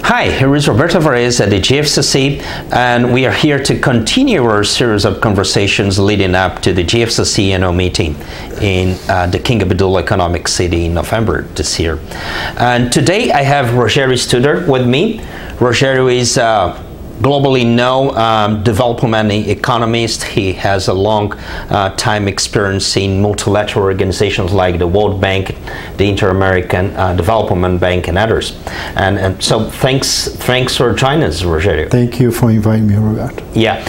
Hi, here is Roberto Varese at the GFCs, and we are here to continue our series of conversations leading up to the GFCs annual meeting in the King Abdullah Economic City in November this year. And today I have Rogerio Studer with me. Rogerio is globally known development economist. He has a long time experience in multilateral organizations like the World Bank, the Inter-American Development Bank, and others. And so thanks for joining us, Rogerio. Thank you for inviting me, Roberto. Yeah.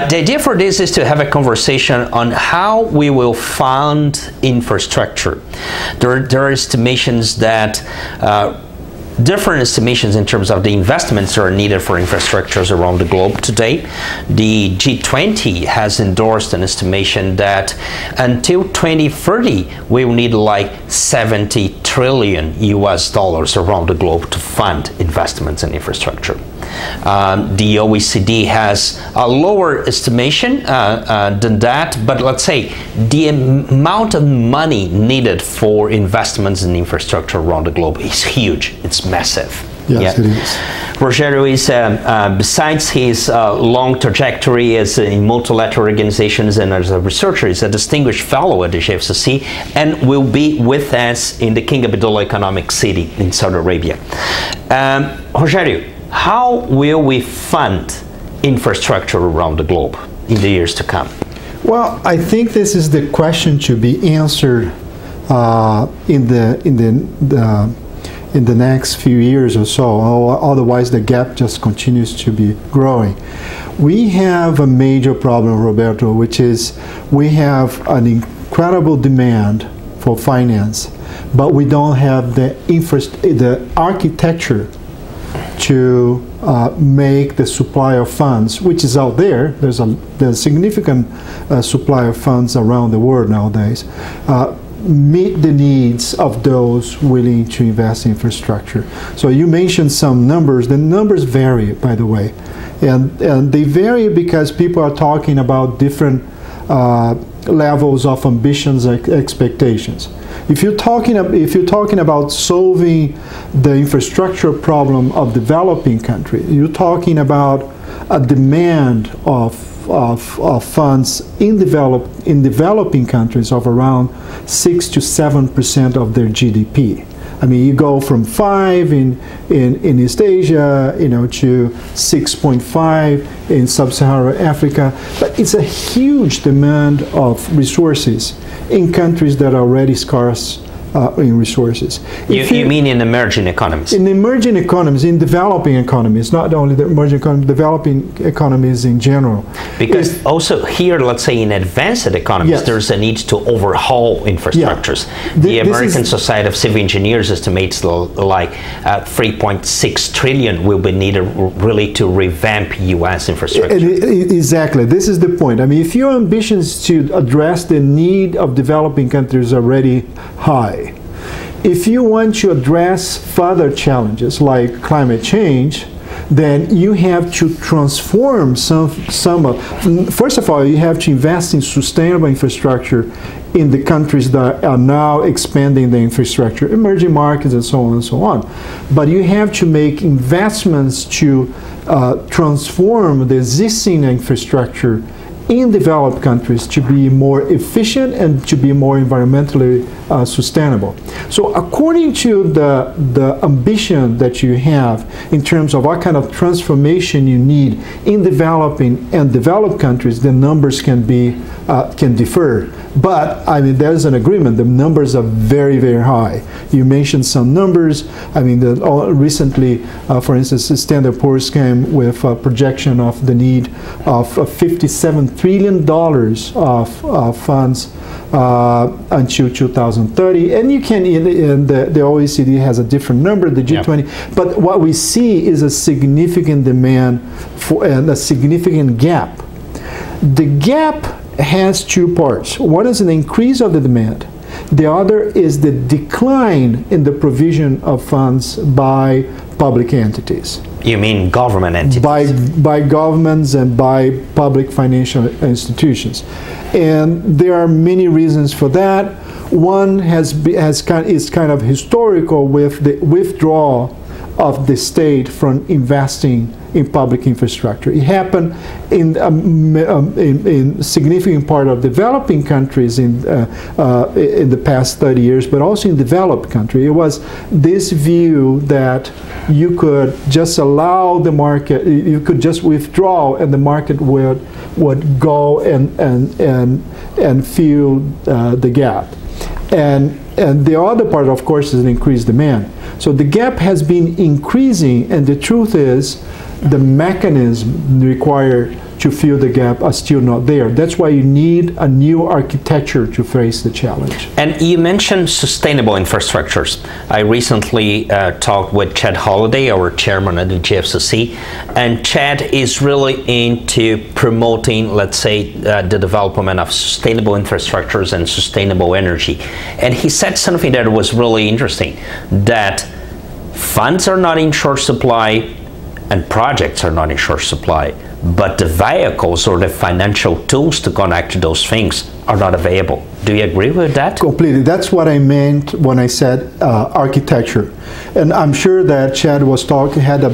The idea for this is to have a conversation on how we will fund infrastructure. There are estimations that different estimations in terms of the investments that are needed for infrastructures around the globe today. The G20 has endorsed an estimation that until 2030 we will need like 70 trillion US dollars around the globe to fund investments in infrastructure. The OECD has a lower estimation than that, but let's say the amount of money needed for investments in infrastructure around the globe is huge. It's massive. Yes, it is. Rogerio is, besides his long trajectory as in multilateral organizations and as a researcher, is a distinguished fellow at the GFCs and will be with us in the King Abdullah Economic City in Saudi Arabia. Rogerio, how will we fund infrastructure around the globe in the years to come? Well, I think this is the question to be answered in the next few years or so. Otherwise, the gap just continues to be growing. We have a major problem, Roberto, which is we have an incredible demand for finance, but we don't have the architecture to make the supply of funds, which is out there. There's a significant supply of funds around the world nowadays, meet the needs of those willing to invest in infrastructure. So you mentioned some numbers. The numbers vary, by the way, and they vary because people are talking about different levels of ambitions and expectations. If you're talking about solving the infrastructure problem of developing countries, you're talking about a demand of funds in developing countries of around 6 to 7% of their GDP. I mean, you go from 5 in East Asia, to 6.5 in Sub-Saharan Africa. But it's a huge demand of resources in countries that are already scarce in resources. You mean in emerging economies? In emerging economies, in developing economies, not only the emerging economies, developing economies in general. Because also here, let's say in advanced economies, yes, there's a need to overhaul infrastructures. Yeah. The American Society of Civil Engineers estimates like 3.6 trillion will be needed really to revamp U.S. infrastructure. Exactly. This is the point. I mean, if your ambition is to address the need of developing countries already high, if you want to address further challenges like climate change, then you have to transform first of all, you have to invest in sustainable infrastructure in the countries that are now expanding the infrastructure, emerging markets and so on and so on. But you have to make investments to transform the existing infrastructure in developed countries to be more efficient and to be more environmentally sustainable. So according to the ambition that you have in terms of what kind of transformation you need in developing and developed countries, the numbers can differ. But I mean, there's an agreement. The numbers are very, very high. You mentioned some numbers. I mean, recently, for instance, Standard & Poor's came with a projection of the need of $57 trillion of funds until 2030. And you can, and the OECD has a different number, the G20. Yeah. But what we see is a significant demand for and a significant gap. The gap has two parts. One is an increase of the demand. The other is the decline in the provision of funds by public entities. You mean government entities? By governments and by public financial institutions. And there are many reasons for that. One is kind of historical with the withdrawal of the state from investing in public infrastructure. It happened in significant part of developing countries in the past 30 years, but also in developed countries. It was this view that you could just allow the market, you could just withdraw, and the market would go and fill the gap. And the other part, of course, is increased demand. So the gap has been increasing, and the truth is the mechanism required to fill the gap are still not there. That's why you need a new architecture to face the challenge. And you mentioned sustainable infrastructures. I recently talked with Chad Holliday, our chairman at the GFCs, and Chad is really into promoting, let's say, the development of sustainable infrastructures and sustainable energy. And he said something that was really interesting, that funds are not in short supply and projects are not in short supply, but the vehicles or the financial tools to connect to those things are not available. Do you agree with that? Completely. That's what I meant when I said architecture. And I'm sure that Chad had a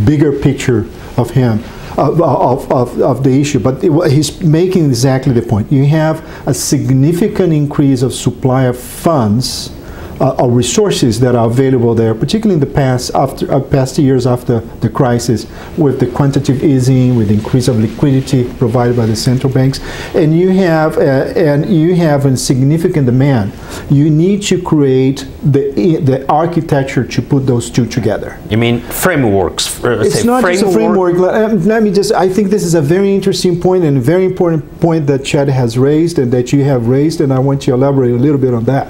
bigger picture of him, of the issue, but he's making exactly the point. You have a significant increase of supply of funds, of resources that are available there, particularly in the past years after the crisis, with the quantitative easing, with the increase of liquidity provided by the central banks, and you have a significant demand. You need to create the architecture to put those two together. You mean frameworks? It's not just a framework. I think this is a very interesting point and a very important point that Chad has raised and that you have raised, and I want to elaborate a little bit on that.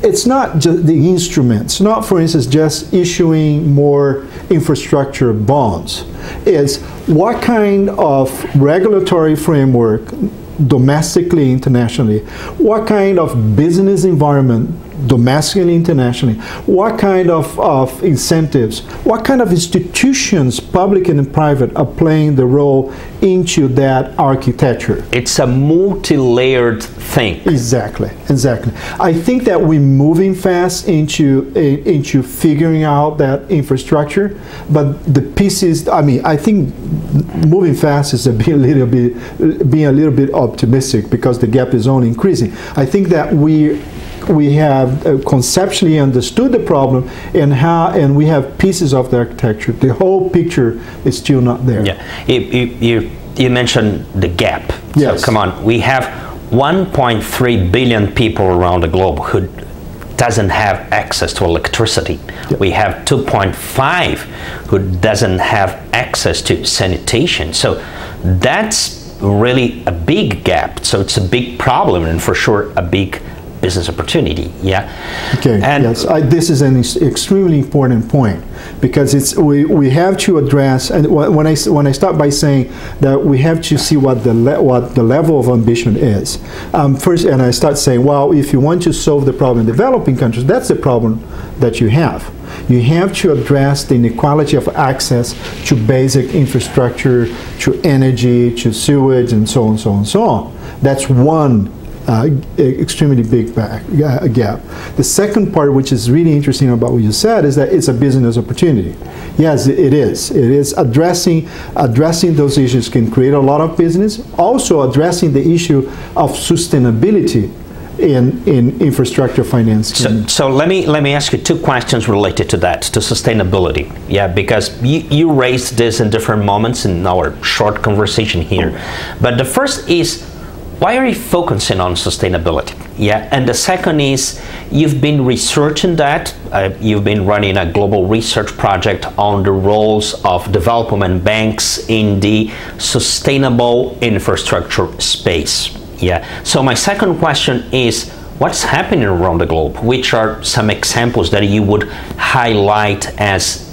It's not just the instruments, not, for instance, just issuing more infrastructure bonds. It's what kind of regulatory framework, domestically, internationally, what kind of business environment, domestically, internationally, what kind of incentives, what kind of institutions, public and private, are playing the role into that architecture. It's a multi-layered thing. Exactly, exactly. I think that we're moving fast into figuring out that infrastructure, but the pieces, I think moving fast is being a little bit optimistic because the gap is only increasing. I think that we have conceptually understood the problem and we have pieces of the architecture. The whole picture is still not there. Yeah, you mentioned the gap. Yes. So come on, we have 1.3 billion people around the globe who doesn't have access to electricity. Yep. We have 2.5 who doesn't have access to sanitation. So that's really a big gap. So it's a big problem and for sure a big business opportunity. Yeah. Okay. And yes, this is an extremely important point because we have to address, and when I start by saying that we have to see what the level of ambition is first, and I start saying, well, if you want to solve the problem in developing countries, that's the problem that you have. You have to address the inequality of access to basic infrastructure, to energy, to sewage, and so on, so on, so on. That's one extremely big gap. The second part, which is really interesting about what you said, is that it's a business opportunity. Yes, it is. It is addressing those issues can create a lot of business. Also addressing the issue of sustainability in infrastructure finance. So let me ask you two questions related to that, to sustainability. Yeah, because you raised this in different moments in our short conversation here. But the first is, why are you focusing on sustainability? Yeah, and the second is, you've been researching that. You've been running a global research project on the roles of development banks in the sustainable infrastructure space. Yeah. So my second question is, what's happening around the globe? Which are some examples that you would highlight as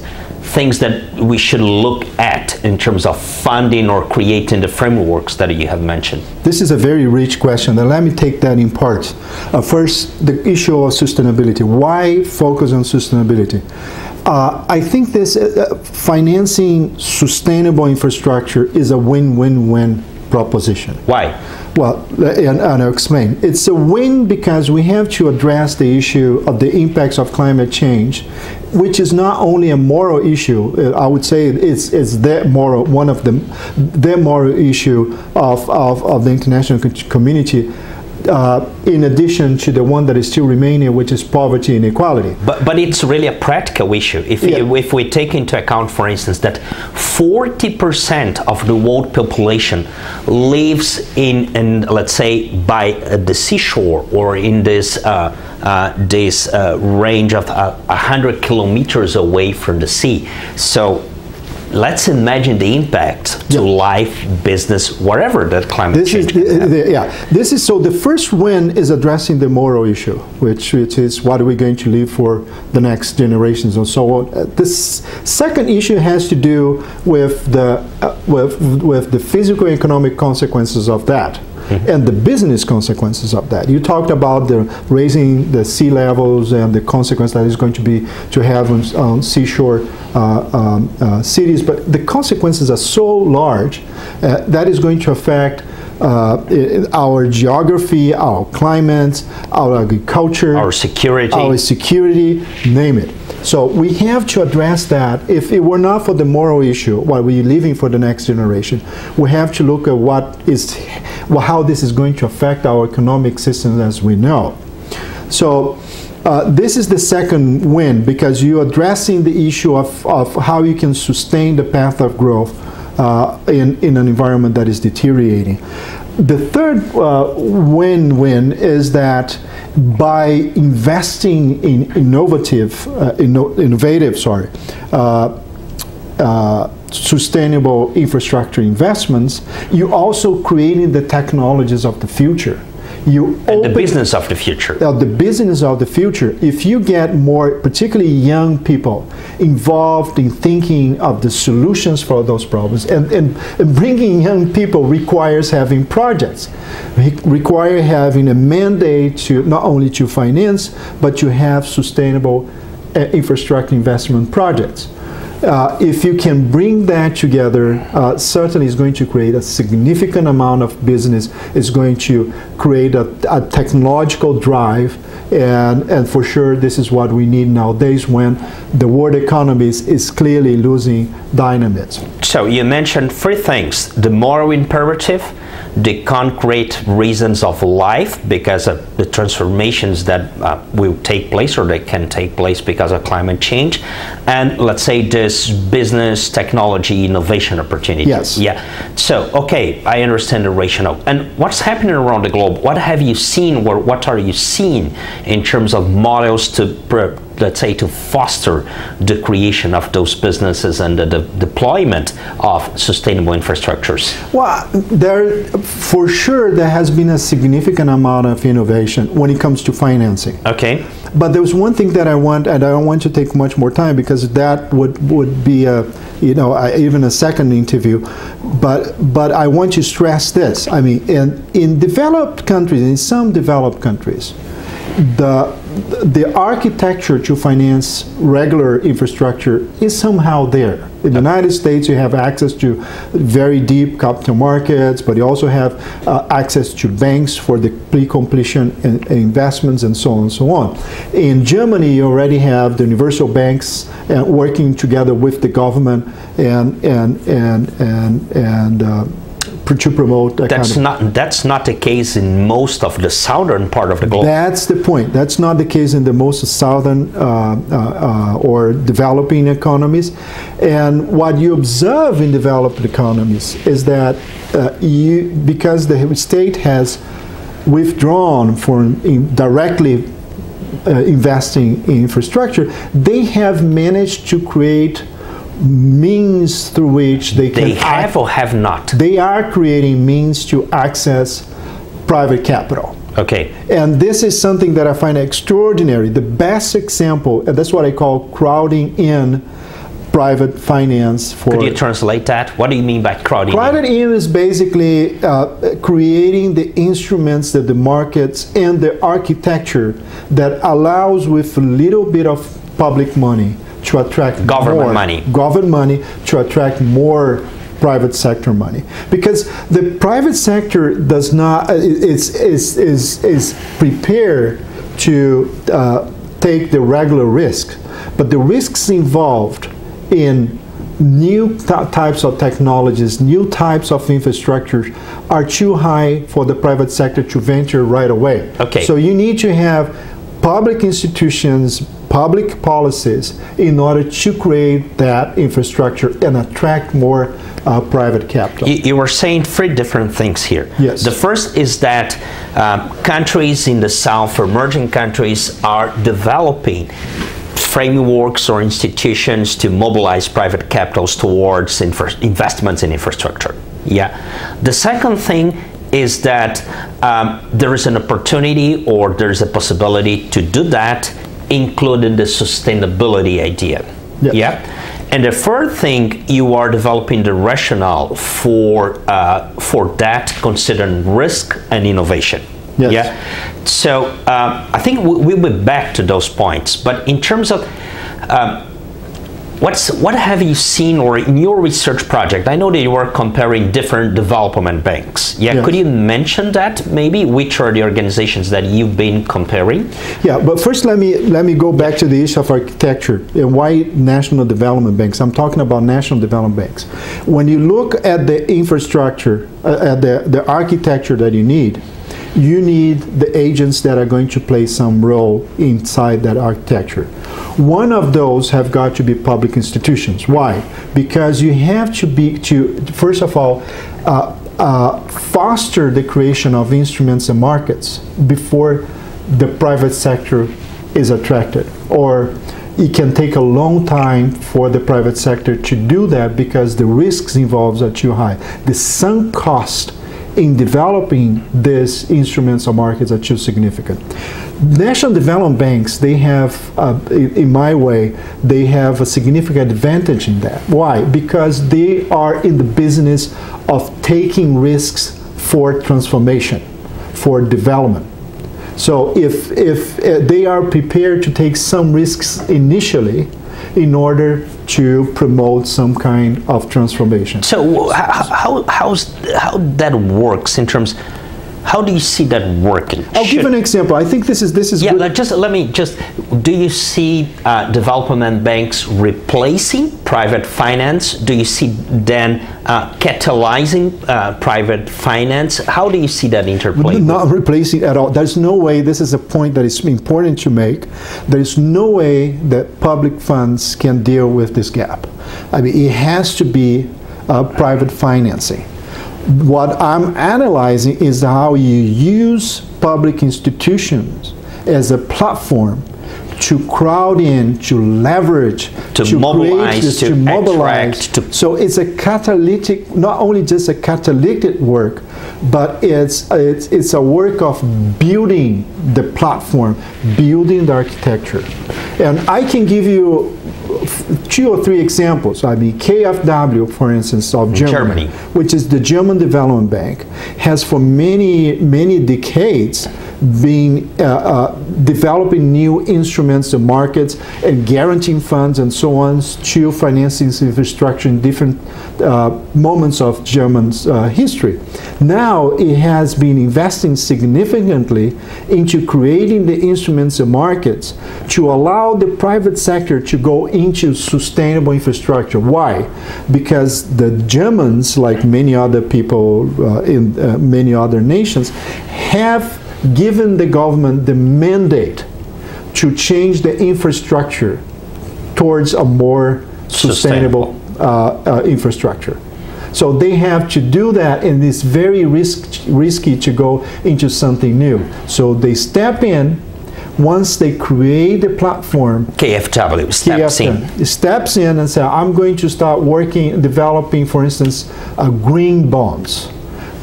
things that we should look at in terms of funding or creating the frameworks that you have mentioned? This is a very rich question, and let me take that in parts. First, the issue of sustainability. Why focus on sustainability? I think this financing sustainable infrastructure is a win-win-win proposition. Why? Well, and I'll explain. It's a win because we have to address the issue of the impacts of climate change which is not only a moral issue. I would say it's the moral, one of the moral issue of the international community. In addition to the one that is still remaining, which is poverty and inequality. But it's really a practical issue. If we take into account, for instance, that 40% of the world population lives in let's say, by the seashore, or in this range of 100 kilometers away from the sea. So let's imagine the impact to life, business, whatever that climate change. This is so. The first win is addressing the moral issue, which is what are we going to leave for the next generations and so on. This second issue has to do with the physical and economic consequences of that. And the business consequences of that. You talked about the raising the sea levels and the consequence that is going to be to have on seashore cities, but the consequences are so large that is going to affect our geography, our climate, our agriculture, our security, name it. So we have to address that. If it were not for the moral issue, what we're leaving for the next generation, we have to look at how this is going to affect our economic system as we know. So this is the second win, because you're addressing the issue of how you can sustain the path of growth in an environment that is deteriorating. The third win-win is that by investing in innovative, sustainable infrastructure investments, you're also creating the technologies of the future. The business of the future. The business of the future. If you get more, particularly young people, involved in thinking of the solutions for those problems, and bringing young people requires having projects, require having a mandate to not only to finance, but to have sustainable infrastructure investment projects. If you can bring that together, certainly it's going to create a significant amount of business. It's going to create a technological drive, and for sure this is what we need nowadays when the world economy is clearly losing dynamism. So you mentioned three things: the moral imperative, the concrete reasons of life because of the transformations that will take place, or that can take place because of climate change, and let's say this business, technology, innovation opportunities. Yes. Yeah. So, okay, I understand the rationale. And what's happening around the globe? What have you seen, or what are you seeing in terms of models to, let's say, to foster the creation of those businesses and the deployment of sustainable infrastructures? Well, for sure there has been a significant amount of innovation when it comes to financing. Okay. But there's one thing that I want, and I don't want to take much more time because that would be even a second interview. But I want to stress this. I mean, in developed countries, in some developed countries, the architecture to finance regular infrastructure is somehow there. In the United States, you have access to very deep capital markets, but you also have access to banks for the pre-completion investments and so on and so on. In Germany, you already have the universal banks working together with the government and to promote that that's not the case in most of the southern part of the globe. That's the point. That's not the case in the most southern or developing economies. And what you observe in developed economies is that because the state has withdrawn from directly investing in infrastructure, they have managed to create means through which they have or have not. They are creating means to access private capital. Okay. And this is something that I find extraordinary. The best example, and that's what I call crowding in private finance. Could you translate that? What do you mean by crowding in? Crowding in is basically creating the instruments that the markets and the architecture that allows, with a little bit of public money, to attract government money to attract more private sector money, because the private sector does not is prepared to take the regular risk, but the risks involved in new types of technologies, new types of infrastructure are too high for the private sector to venture right away. Okay. So you need to have public institutions, public policies in order to create that infrastructure and attract more private capital. You were saying three different things here. Yes. The first is that countries in the South, emerging countries, are developing frameworks or institutions to mobilize private capitals towards investments in infrastructure. Yeah. The second thing is that there is an opportunity or there's a possibility to do that, including the sustainability idea. Yes. Yeah. And the third thing, you are developing the rationale for that, considering risk and innovation. Yes. Yeah. So I think we'll be back to those points. But in terms of what have you seen, or in your research project, I know that you were comparing different development banks. Yeah. Yes. Could you mention that maybe? Which are the organizations that you've been comparing? Yeah, but first let me go back to the issue of architecture and why national development banks. I'm talking about national development banks. When you look at the infrastructure, at the architecture that you need the agents that are going to play some role inside that architecture. One of those have got to be public institutions. Why? Because you have to first of all, foster the creation of instruments and markets before the private sector is attracted. Or it can take a long time for the private sector to do that because the risks involved are too high. The sunk cost in developing these instruments or markets are too significant. National development banks, they have, in my way, they have a significant advantage in that. Why? Because they are in the business of taking risks for transformation, for development. So if they are prepared to take some risks initially in order to promote some kind of transformation. So how that works in terms, how do you see that working? I'll give an example. I think this is yeah, good. Do you see development banks replacing private finance? Do you see then catalyzing private finance? How do you see that interplay? Not replacing at all. There's no way, this is a point that is important to make, there is no way that public funds can deal with this gap. I mean, it has to be private financing. What I'm analyzing is how you use public institutions as a platform to crowd in, to leverage, to mobilize, to attract. So it's a catalytic, not only just a catalytic work, but it's a work of building the platform, building the architecture. And I can give you 2 or 3 examples. I mean, KfW, for instance, of Germany, which is the German Development Bank, has for many decades been developing new instruments and markets and guaranteeing funds and so on to financing infrastructure in different moments of German's history. Now it has been investing significantly into creating the instruments and markets to allow the private sector to go into sustainable infrastructure. Why? Because the Germans, like many other people in many other nations, have given the government the mandate to change the infrastructure towards a more sustainable infrastructure. So they have to do that, and it's very risky to go into something new. So they step in. Once they create the platform, KfW steps in and says, I'm going to start developing, for instance, green bonds.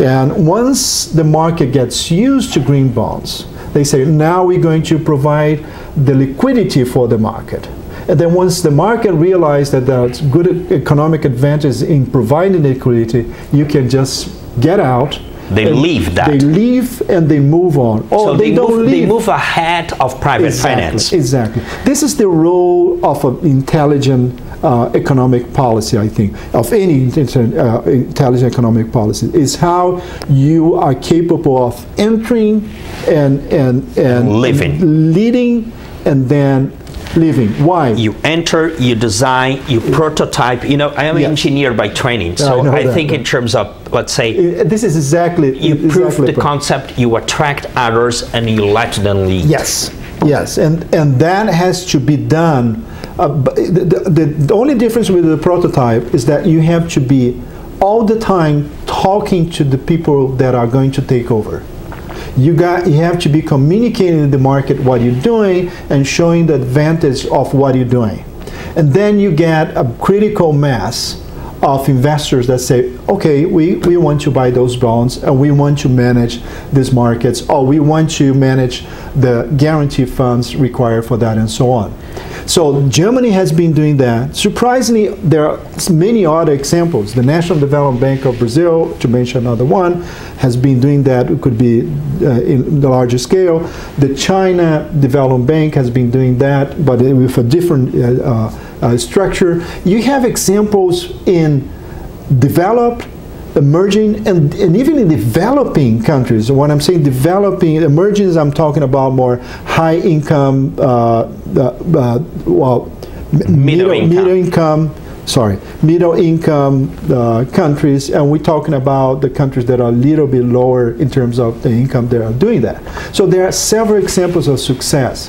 And once the market gets used to green bonds, they say, now we're going to provide the liquidity for the market. And then once the market realizes that there's good economic advantage in providing liquidity, you can just get out They leave that. They leave and they move on. So they don't leave. They move ahead of private finance. Exactly. This is the role of an intelligent economic policy, I think, of any intelligent economic policy, is how you are capable of entering and living, leading, and then living. Why? You enter, you design, you prototype. You know, I am an engineer by training, so I think in terms of, let's say, this is exactly, you prove the concept, you attract others, and you let them lead. Yes, yes, and that has to be done. The only difference with the prototype is that you have to be all the time talking to the people that are going to take over. You have to be communicating in the market what you're doing and showing the advantage of what you're doing. And then you get a critical mass of investors that say, okay, we want to buy those bonds, and we want to manage these markets, or we want to manage the guarantee funds required for that, and so on. So Germany has been doing that. Surprisingly, there are many other examples. The National Development Bank of Brazil, to mention another one, has been doing that. It could be in the larger scale. The China Development Bank has been doing that, but with a different structure. You have examples in developed, emerging, and even in developing countries. When I'm saying developing, emerging, I'm talking about more high income, middle income countries, and we're talking about the countries that are a little bit lower in terms of the income that are doing that. So there are several examples of success.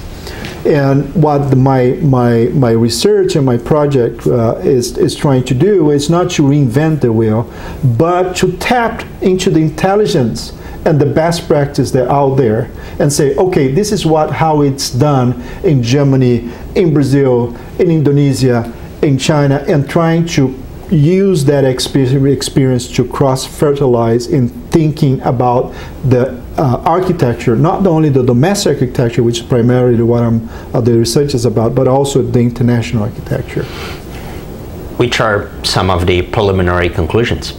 And what my research and my project is trying to do is not to reinvent the wheel, but to tap into the intelligence and the best practice that are out there and say, okay, this is how it's done in Germany, in Brazil, in Indonesia, in China, and trying to use that experience to cross-fertilize in thinking about the architecture, not only the domestic architecture, which is primarily what the research is about, but also the international architecture. Which are some of the preliminary conclusions?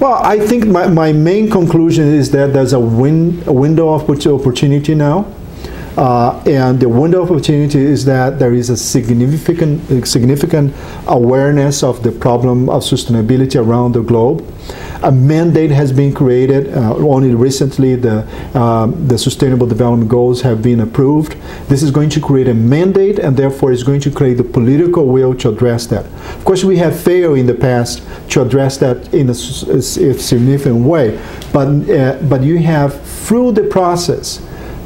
Well, I think my main conclusion is that there's a window of opportunity now. And the window of opportunity is that there is a significant awareness of the problem of sustainability around the globe. A mandate has been created. Only recently the Sustainable Development Goals have been approved. This is going to create a mandate, and therefore is going to create the political will to address that. Of course, we have failed in the past to address that in a significant way, but you have, through the process,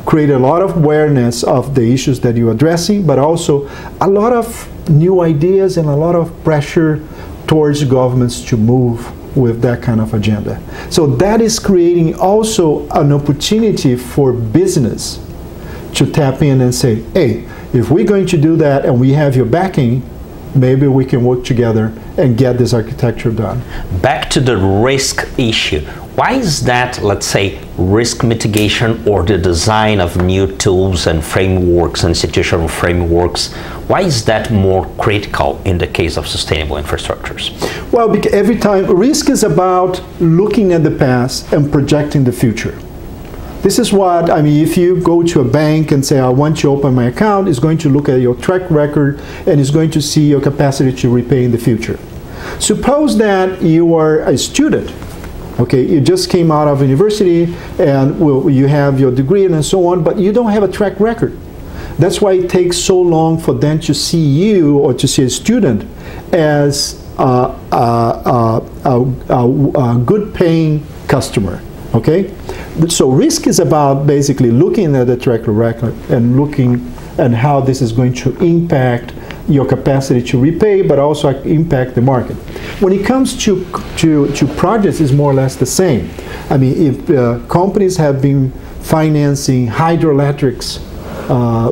create a lot of awareness of the issues that you're addressing, but also a lot of new ideas and a lot of pressure towards governments to move with that kind of agenda. So that is creating also an opportunity for business to tap in and say, hey, if we're going to do that and we have your backing, maybe we can work together and get this architecture done. Back to the risk issue. Why is that, let's say, risk mitigation or the design of new tools and frameworks, institutional frameworks, why is that more critical in the case of sustainable infrastructures? Well, because every time, risk is about looking at the past and projecting the future. This is what, I mean, if you go to a bank and say, I want to open my account, it's going to look at your track record and it's going to see your capacity to repay in the future. Suppose that you are a student. Okay, you just came out of university and you have your degree and so on, but you don't have a track record. That's why it takes so long for them to see you or to see a student as a good paying customer. Okay, so risk is about basically looking at the track record and looking at how this is going to impact your capacity to repay, but also impact the market. When it comes to projects, it's more or less the same. I mean, if companies have been financing hydroelectrics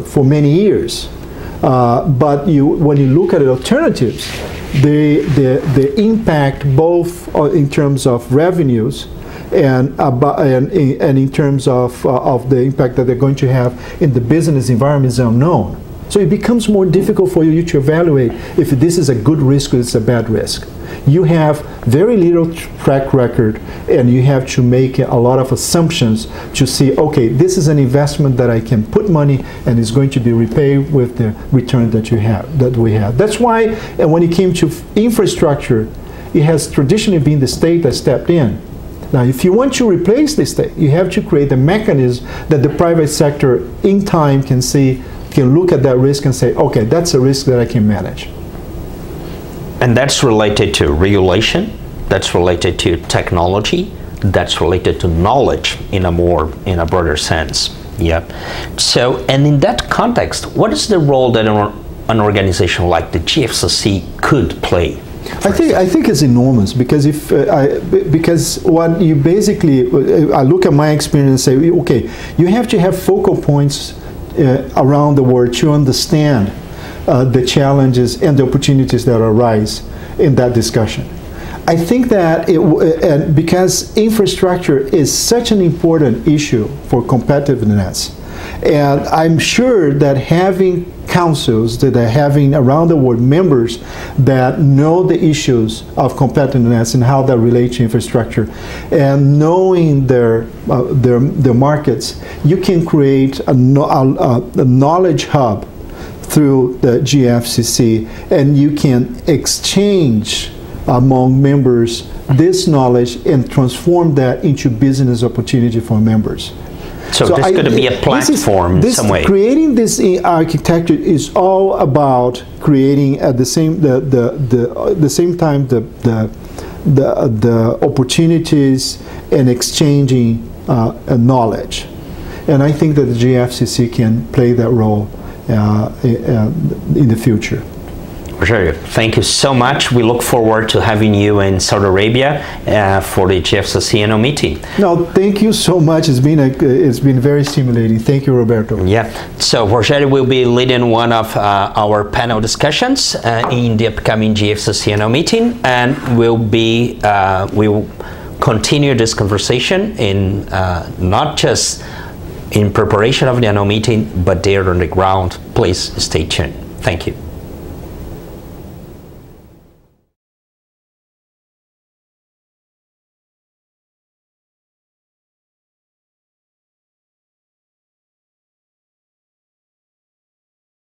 for many years, but when you look at the alternatives, the impact both in terms of revenues and in terms of the impact that they're going to have in the business environment is unknown. So it becomes more difficult for you to evaluate if this is a good risk or it's a bad risk. You have very little track record, and you have to make a lot of assumptions to see, okay, this is an investment that I can put money and is going to be repaid with the return that we have. That's why when it came to infrastructure, it has traditionally been the state that stepped in. Now, if you want to replace the state, you have to create a mechanism that the private sector in time can look at that risk and say, okay, that's a risk that I can manage. And that's related to regulation, that's related to technology, that's related to knowledge in a broader sense. Yeah. So, and in that context, what is the role that an organization like the GFCC could play? I think it's enormous, because because what you basically, I look at my experience and say, okay, you have to have focal points around the world to understand the challenges and the opportunities that arise in that discussion. I think that because infrastructure is such an important issue for competitiveness, and I'm sure that having councils that are having around the world members that know the issues of competitiveness and how that relates to infrastructure, and knowing their markets, you can create a knowledge hub through the GFCC, and you can exchange among members this knowledge and transform that into business opportunity for members. So this is going to be a platform in some way. Creating this architecture is all about creating at the same time the opportunities and exchanging knowledge, and I think that the GFCC can play that role in the future. Rogerio, thank you so much. We look forward to having you in Saudi Arabia for the GFCC annual meeting. No, thank you so much. It's been very stimulating. Thank you, Roberto. Yeah. So Rogerio will be leading one of our panel discussions in the upcoming GFCC annual meeting, and we will continue this conversation in not just in preparation of the annual meeting, but there on the ground. Please stay tuned. Thank you.